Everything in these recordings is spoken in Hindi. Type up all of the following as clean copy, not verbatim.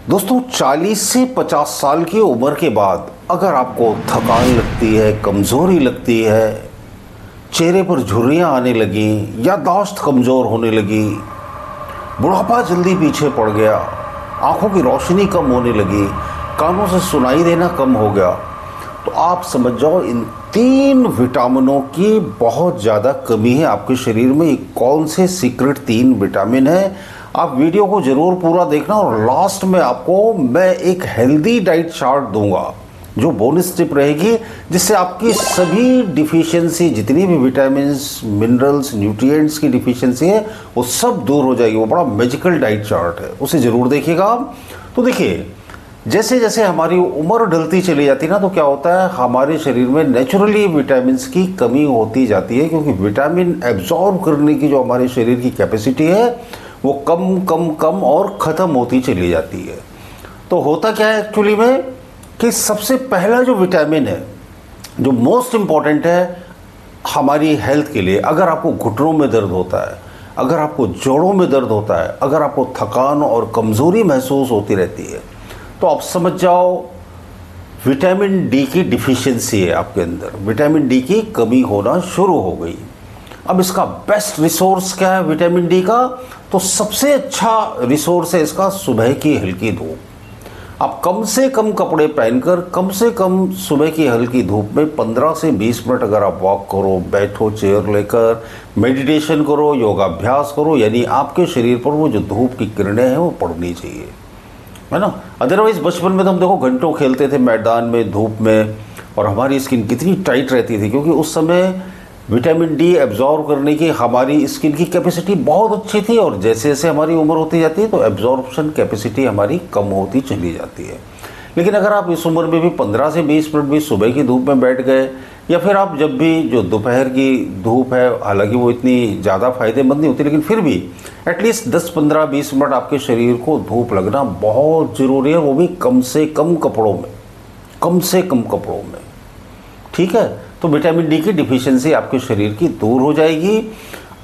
दोस्तों 40 से 50 साल की उम्र के बाद अगर आपको थकान लगती है, कमज़ोरी लगती है, चेहरे पर झुर्रियाँ आने लगी, याददाश्त कमज़ोर होने लगी, बुढ़ापा जल्दी पीछे पड़ गया, आंखों की रोशनी कम होने लगी, कानों से सुनाई देना कम हो गया, तो आप समझ जाओ इन 3 विटामिनों की बहुत ज़्यादा कमी है आपके शरीर में। ये कौन से सीक्रेट 3 विटामिन है, आप वीडियो को ज़रूर पूरा देखना और लास्ट में आपको मैं एक हेल्दी डाइट चार्ट दूंगा जो बोनस टिप रहेगी, जिससे आपकी सभी डिफिशियंसी, जितनी भी विटामिन्स, मिनरल्स, न्यूट्रिएंट्स की डिफिशियंसी है वो सब दूर हो जाएगी। वो बड़ा मैजिकल डाइट चार्ट है, उसे ज़रूर देखिएगा आप। तो देखिए, जैसे जैसे हमारी उम्र ढलती चली जाती है ना, तो क्या होता है, हमारे शरीर में नेचुरली विटामिन्स की कमी होती जाती है, क्योंकि विटामिन एब्जॉर्ब करने की जो हमारे शरीर की कैपेसिटी है वो कम कम कम और ख़त्म होती चली जाती है। तो होता क्या है एक्चुअली में कि सबसे पहला जो विटामिन है, जो मोस्ट इम्पॉर्टेंट है हमारी हेल्थ के लिए, अगर आपको घुटनों में दर्द होता है, अगर आपको जोड़ों में दर्द होता है, अगर आपको थकान और कमज़ोरी महसूस होती रहती है, तो आप समझ जाओ विटामिन डी की डिफिशियंसी है आपके अंदर, विटामिन डी की कमी होना शुरू हो गई। अब इसका बेस्ट रिसोर्स क्या है विटामिन डी का? तो सबसे अच्छा रिसोर्स है इसका सुबह की हल्की धूप। आप कम से कम कपड़े पहनकर, कम से कम सुबह की हल्की धूप में 15 से 20 मिनट अगर आप वॉक करो, बैठो चेयर लेकर, मेडिटेशन करो, योगाभ्यास करो, यानी आपके शरीर पर वो जो धूप की किरणें हैं वो पड़नी चाहिए, है ना। अदरवाइज बचपन में तो हम देखो घंटों खेलते थे मैदान में, धूप में, और हमारी स्किन कितनी टाइट रहती थी, क्योंकि उस समय विटामिन डी एब्जॉर्ब करने की हमारी स्किन की कैपेसिटी बहुत अच्छी थी, और जैसे जैसे हमारी उम्र होती जाती है तो एब्जॉर्प्शन कैपेसिटी हमारी कम होती चली जाती है। लेकिन अगर आप इस उम्र में भी 15 से 20 मिनट भी सुबह की धूप में बैठ गए, या फिर आप जब भी जो दोपहर की धूप है, हालांकि वो इतनी ज़्यादा फायदेमंद नहीं होती, लेकिन फिर भी एटलीस्ट 10, 15, 20 मिनट आपके शरीर को धूप लगना बहुत ज़रूरी है, वो भी कम से कम कपड़ों में, कम से कम कपड़ों में, ठीक है। तो विटामिन डी की डिफिशियंसी आपके शरीर की दूर हो जाएगी,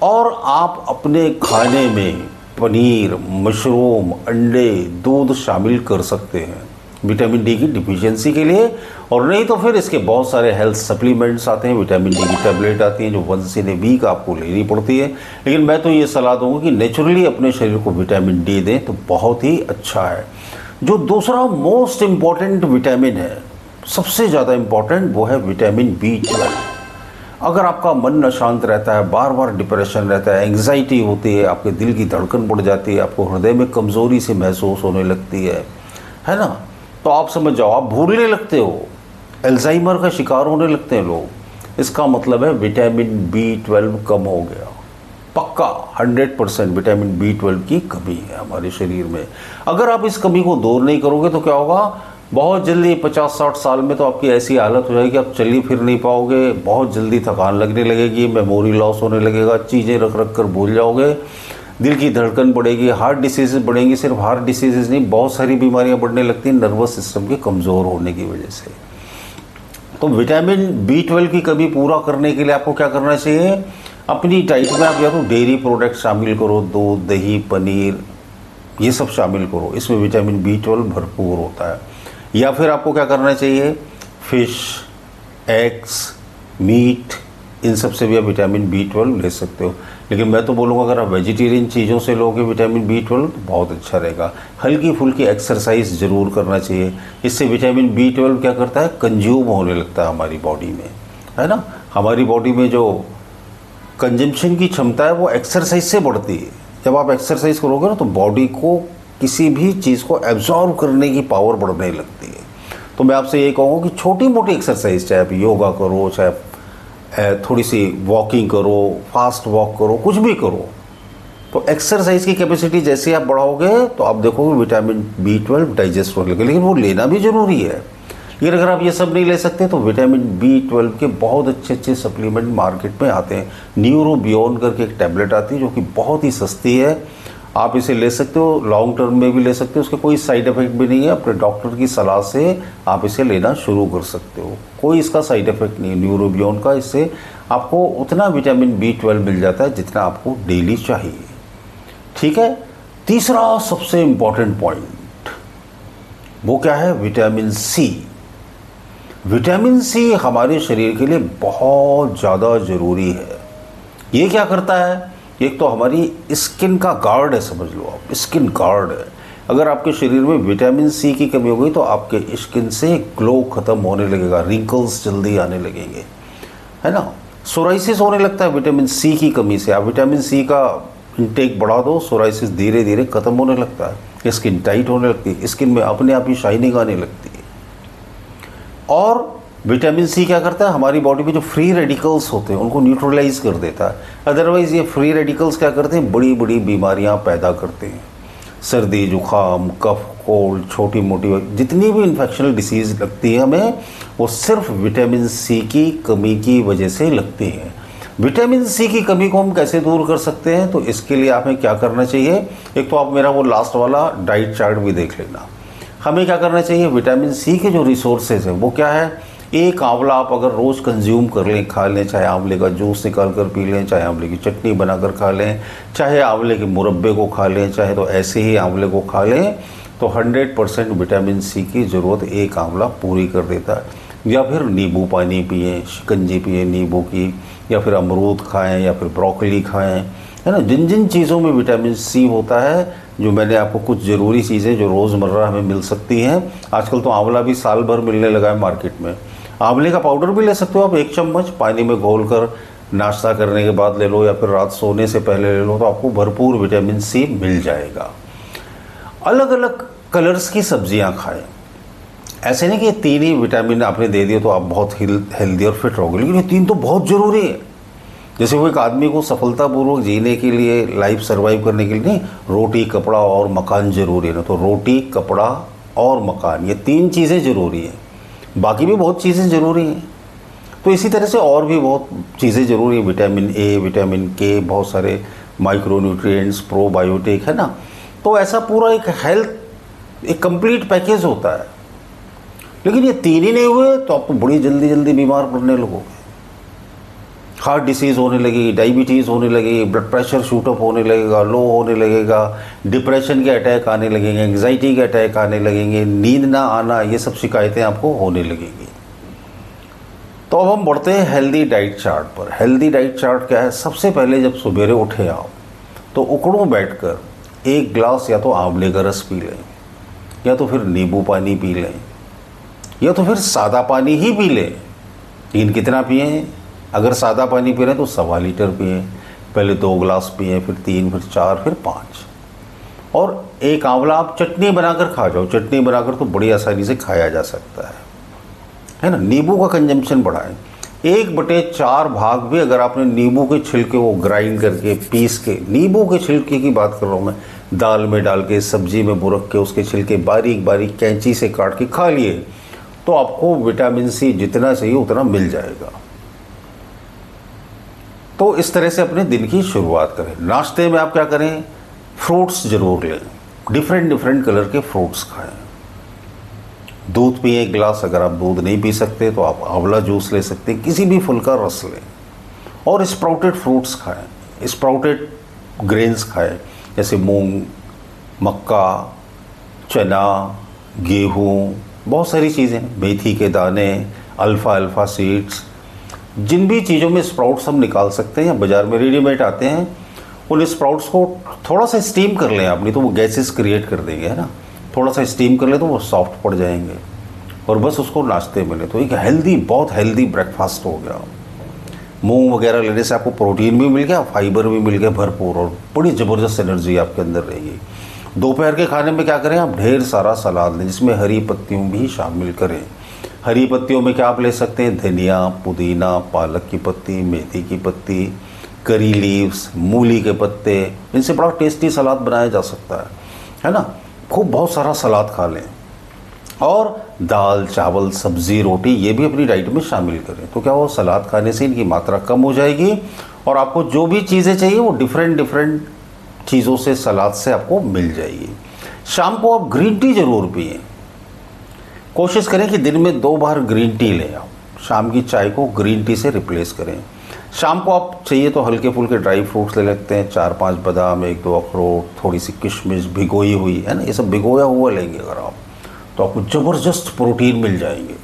और आप अपने खाने में पनीर, मशरूम, अंडे, दूध शामिल कर सकते हैं विटामिन डी की डिफिशियंसी के लिए। और नहीं तो फिर इसके बहुत सारे हेल्थ सप्लीमेंट्स आते हैं, विटामिन डी की टैबलेट आती हैं जो वंस इन ए वीक आपको लेनी पड़ती है। लेकिन मैं तो ये सलाह दूंगा कि नेचुरली अपने शरीर को विटामिन डी दें तो बहुत ही अच्छा है। जो दूसरा मोस्ट इम्पॉर्टेंट विटामिन है, सबसे ज़्यादा इम्पॉर्टेंट, वो है विटामिन B12। अगर आपका मन अशांत रहता है, बार बार डिप्रेशन रहता है, एंग्जाइटी होती है, आपके दिल की धड़कन बढ़ जाती है, आपको हृदय में कमज़ोरी से महसूस होने लगती है ना, तो आप समझ जाओ आप भूलने लगते हो, अल्जाइमर का शिकार होने लगते हैं लोग, इसका मतलब है विटामिन B12 कम हो गया। पक्का 100% विटामिन B12 की कमी है हमारे शरीर में। अगर आप इस कमी को दूर नहीं करोगे तो क्या होगा, बहुत जल्दी 50-60 साल में तो आपकी ऐसी हालत हो जाएगी, आप चल फिर नहीं पाओगे, बहुत जल्दी थकान लगने लगेगी, मेमोरी लॉस होने लगेगा, चीज़ें रख रख कर भूल जाओगे, दिल की धड़कन बढ़ेगी, हार्ट डिसीज़ बढ़ेंगी। सिर्फ हार्ट डिसीज़ नहीं, बहुत सारी बीमारियां बढ़ने लगती हैं नर्वस सिस्टम के कमज़ोर होने की वजह से। तो विटामिन B12 की कमी पूरा करने के लिए आपको क्या करना चाहिए, अपनी डाइट में आप या तो डेयरी प्रोडक्ट शामिल करो, दूध, दही, पनीर, ये सब शामिल करो, इसमें विटामिन B12 भरपूर होता है। या फिर आपको क्या करना चाहिए, फिश, एग्स, मीट, इन सब से भी आप विटामिन B12 ले सकते हो। लेकिन मैं तो बोलूँगा अगर आप वेजिटेरियन चीज़ों से लोगे विटामिन B12 तो बहुत अच्छा रहेगा। हल्की फुल्की एक्सरसाइज ज़रूर करना चाहिए, इससे विटामिन B12 क्या करता है, कंज्यूम होने लगता है हमारी बॉडी में, है ना। हमारी बॉडी में जो कंजम्पशन की क्षमता है वो एक्सरसाइज से बढ़ती है। जब आप एक्सरसाइज करोगे ना तो बॉडी को किसी भी चीज़ को एब्जॉर्ब करने की पावर बढ़ने लगती है। तो मैं आपसे ये कहूँगा कि छोटी मोटी एक्सरसाइज, चाहे आप योगा करो, चाहे थोड़ी सी वॉकिंग करो, फास्ट वॉक करो, कुछ भी करो, तो एक्सरसाइज की कैपेसिटी जैसे आप बढ़ाओगे तो आप देखोगे विटामिन B12 डाइजेस्ट होने लगेगा। लेकिन वो लेना भी ज़रूरी है। लेकिन अगर आप ये सब नहीं ले सकते तो विटामिन B12 के बहुत अच्छे अच्छे सप्लीमेंट मार्केट में आते हैं। न्यूरोबियोन करके एक टैबलेट आती है जो कि बहुत ही सस्ती है, आप इसे ले सकते हो, लॉन्ग टर्म में भी ले सकते हो, उसके कोई साइड इफ़ेक्ट भी नहीं है। अपने डॉक्टर की सलाह से आप इसे लेना शुरू कर सकते हो, कोई इसका साइड इफ़ेक्ट नहीं है न्यूरोबियोन का। इससे आपको उतना विटामिन B12 मिल जाता है जितना आपको डेली चाहिए, ठीक है। तीसरा सबसे इम्पॉर्टेंट पॉइंट, वो क्या है? Vitamin C. विटामिन सी हमारे शरीर के लिए बहुत ज़्यादा ज़रूरी है। ये क्या करता है? एक तो हमारी स्किन का गार्ड है, समझ लो आप, स्किन गार्ड है। अगर आपके शरीर में विटामिन सी की कमी हो गई तो आपके स्किन से ग्लो ख़त्म होने लगेगा, रिंकल्स जल्दी आने लगेंगे, है ना। सोराइसिस होने लगता है विटामिन सी की कमी से। आप विटामिन सी का इंटेक बढ़ा दो, सोराइसिस धीरे धीरे ख़त्म होने लगता है, स्किन टाइट होने लगती है, स्किन में अपने आप ही शाइनिंग आने लगती है। और विटामिन सी क्या करता है? हमारी बॉडी में जो फ्री रेडिकल्स होते हैं उनको न्यूट्रलाइज कर देता है। अदरवाइज़ ये फ्री रेडिकल्स क्या करते हैं? बड़ी बड़ी बीमारियां पैदा करते हैं। सर्दी, जुकाम, कफ, कोल्ड, छोटी मोटी जितनी भी इन्फेक्शनल डिसीज़ लगती है हमें, वो सिर्फ विटामिन सी की कमी की वजह से लगती हैं। विटामिन सी की कमी को हम कैसे दूर कर सकते हैं? तो इसके लिए हमें क्या करना चाहिए? एक तो आप मेरा वो लास्ट वाला डाइट चार्ट भी देख लेना। हमें क्या करना चाहिए? विटामिन सी के जो रिसोर्सेज हैं वो क्या है? एक आंवला आप अगर रोज़ कंज्यूम कर लें, खा लें, चाहे आंवले का जूस निकाल कर पी लें, चाहे आंवले की चटनी बनाकर खा लें, चाहे आंवले के मुरब्बे को खा लें, चाहे तो ऐसे ही आंवले को खा लें, तो 100% विटामिन सी की ज़रूरत एक आंवला पूरी कर देता है। या फिर नींबू पानी पिएं, शिकंजी पिएं नींबू की, या फिर अमरूद खाएं, या फिर ब्रोकली खाएं, है ना। जिन जिन चीज़ों में विटामिन सी होता है, जो मैंने आपको कुछ ज़रूरी चीज़ें जो रोज़मर्रा हमें मिल सकती हैं। आजकल तो आंवला भी साल भर मिलने लगा है मार्केट में। आंवले का पाउडर भी ले सकते हो आप, 1 चम्मच पानी में घोलकर नाश्ता करने के बाद ले लो, या फिर रात सोने से पहले ले लो, तो आपको भरपूर विटामिन सी मिल जाएगा। अलग अलग कलर्स की सब्जियां खाएं। ऐसे नहीं कि ये 3 ही विटामिन आपने दे दिए तो आप बहुत हेल्दी और फिट रहोगे, लेकिन ये 3 तो बहुत ज़रूरी है। जैसे वो एक आदमी को सफलतापूर्वक जीने के लिए, लाइफ सर्वाइव करने के लिए नहीं, रोटी, कपड़ा और मकान ज़रूरी है ना। तो रोटी, कपड़ा और मकान, ये 3 चीज़ें ज़रूरी हैं। बाकी भी बहुत चीज़ें ज़रूरी हैं। तो इसी तरह से और भी बहुत चीज़ें ज़रूरी है। विटामिन ए, विटामिन के, बहुत सारे माइक्रोन्यूट्रिएंट्स, प्रोबायोटिक, है ना। तो ऐसा पूरा एक हेल्थ, एक कंप्लीट पैकेज होता है। लेकिन ये 3 ही नहीं हुए तो आप तो बड़ी जल्दी जल्दी बीमार पड़ने लगोगे। हार्ट डिसीज़ होने लगेगी, डायबिटीज़ होने लगेगी, ब्लड प्रेशर शूटअप होने लगेगा, लो होने लगेगा, डिप्रेशन के अटैक आने लगेंगे, एंग्जाइटी के अटैक आने लगेंगे, नींद ना आना, ये सब शिकायतें आपको होने लगेंगी। तो अब हम बढ़ते हैं हेल्दी डाइट चार्ट पर। हेल्दी डाइट चार्ट क्या है? सबसे पहले जब सवेरे उठे आप, तो उकड़ों बैठकर 1 गिलास या तो आंवले का रस पी लें, या तो फिर नींबू पानी पी लें, या तो फिर सादा पानी ही पी लें। लेकिन कितना पिए? अगर सादा पानी पी रहे हैं तो 1.25 लीटर पिए। पहले 2 गिलास पिए, फिर 3, फिर 4, फिर 5। और एक आंवला आप चटनी बनाकर खा जाओ। चटनी बनाकर तो बड़ी आसानी से खाया जा सकता है ना। नींबू का कंजम्पशन बढ़ाएं। 1/4 भाग भी अगर आपने नींबू के छिलके वो ग्राइंड करके, पीस के, नींबू के छिलके की बात कर रहा हूँ मैं, दाल में डाल के, सब्जी में बुरक के उसके छिलके बारीक बारीक कैंची से काट के खा लिए, तो आपको विटामिन सी जितना चाहिए उतना मिल जाएगा। तो इस तरह से अपने दिन की शुरुआत करें। नाश्ते में आप क्या करें? फ्रूट्स जरूर लें, डिफरेंट कलर के फ्रूट्स खाएं। दूध पिए 1 गिलास। अगर आप दूध नहीं पी सकते तो आप आंवला जूस ले सकते हैं, किसी भी फल का रस लें। और स्प्राउटेड फ्रूट्स खाएं, स्प्राउटेड ग्रेन्स खाएं, जैसे मूंग, मक्का, चना, गेहूँ, बहुत सारी चीज़ें, मेथी के दाने, अल्फ़ा सीड्स। जिन भी चीज़ों में स्प्राउट्स हम निकाल सकते हैं या बाज़ार में रेडीमेड आते हैं, उन स्प्राउट्स को थोड़ा सा स्टीम कर लें आप, नहीं तो वो गैसेस क्रिएट कर देंगे, है ना। थोड़ा सा स्टीम कर लें तो वो सॉफ्ट पड़ जाएंगे, और बस उसको नाश्ते में लें तो एक हेल्दी, बहुत हेल्दी ब्रेकफास्ट हो गया। मूंग वगैरह लेने से आपको प्रोटीन भी मिल गया, फाइबर भी मिल गया भरपूर, और बड़ी ज़बरदस्त एनर्जी आपके अंदर रहेगी। दोपहर के खाने में क्या करें? आप ढेर सारा सलाद लें, जिसमें हरी पत्तियों भी शामिल करें। हरी पत्तियों में क्या आप ले सकते हैं? धनिया, पुदीना, पालक की पत्ती, मेथी की पत्ती, करी लीव्स, मूली के पत्ते। इनसे बड़ा टेस्टी सलाद बनाया जा सकता है ना। खूब बहुत सारा सलाद खा लें। और दाल, चावल, सब्जी, रोटी, ये भी अपनी डाइट में शामिल करें। तो क्या वो सलाद खाने से इनकी मात्रा कम हो जाएगी, और आपको जो भी चीज़ें चाहिए वो डिफरेंट चीज़ों से, सलाद से आपको मिल जाएगी। शाम को आप ग्रीन टी ज़रूर पिएं। कोशिश करें कि दिन में 2 बार ग्रीन टी लें आप। शाम की चाय को ग्रीन टी से रिप्लेस करें। शाम को आप चाहिए तो हल्के फुल्के ड्राई फ्रूट्स ले सकते हैं, 4-5 बादाम, 1-2 अखरोट, थोड़ी सी किशमिश भिगोई हुई, है ना। ये सब भिगोया हुआ लेंगे अगर आप, तो आपको ज़बरदस्त प्रोटीन मिल जाएंगे।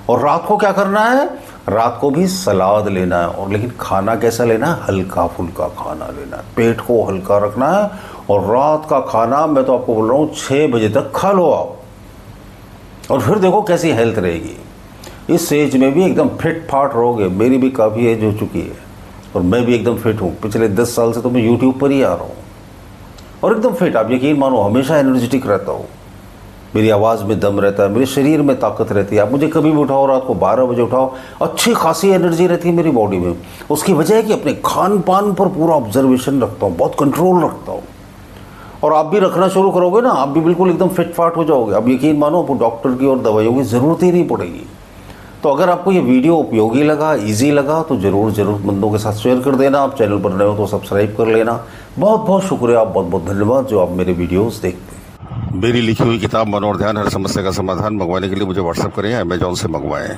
और रात को क्या करना है, रात को भी सलाद लेना है, और लेकिन खाना कैसा लेना है, हल्का फुल्का खाना लेना है, पेट को हल्का रखना है। और रात का खाना मैं तो आपको बोल रहा हूँ 6 बजे तक खा लो आप, और फिर देखो कैसी हेल्थ रहेगी। इस एज में भी एकदम फिट फाट रहोगे। मेरी भी काफ़ी एज हो चुकी है और मैं भी एकदम फिट हूँ। पिछले 10 साल से तो मैं यूट्यूब पर ही आ रहा हूँ और एकदम फिट, आप यकीन मानो हमेशा एनर्जेटिक रहता हूँ। मेरी आवाज़ में दम रहता है, मेरे शरीर में ताकत रहती है। आप मुझे कभी भी उठाओ, रात को 12 बजे उठाओ, अच्छी खासी एनर्जी रहती है मेरी बॉडी में। उसकी वजह है कि अपने खान पान पर पूरा ऑब्जर्वेशन रखता हूँ, बहुत कंट्रोल रखता हूँ। और आप भी रखना शुरू करोगे ना, आप भी बिल्कुल एकदम फिट फाट हो जाओगे। अब यकीन मानो आपको डॉक्टर की और दवाइयों की ज़रूरत ही नहीं पड़ेगी। तो अगर आपको ये वीडियो उपयोगी लगा, इजी लगा, तो ज़रूर ज़रूरतमंदों के साथ शेयर कर देना। आप चैनल पर नए हो तो सब्सक्राइब कर लेना। बहुत बहुत शुक्रिया, बहुत बहुत धन्यवाद जो आप मेरे वीडियोस देखते हैं। मेरी लिखी हुई किताब मन और ध्यान, हर समस्या का समाधान मंगवाने के लिए मुझे व्हाट्सएप करें, अमेजॉन से मंगवाएं।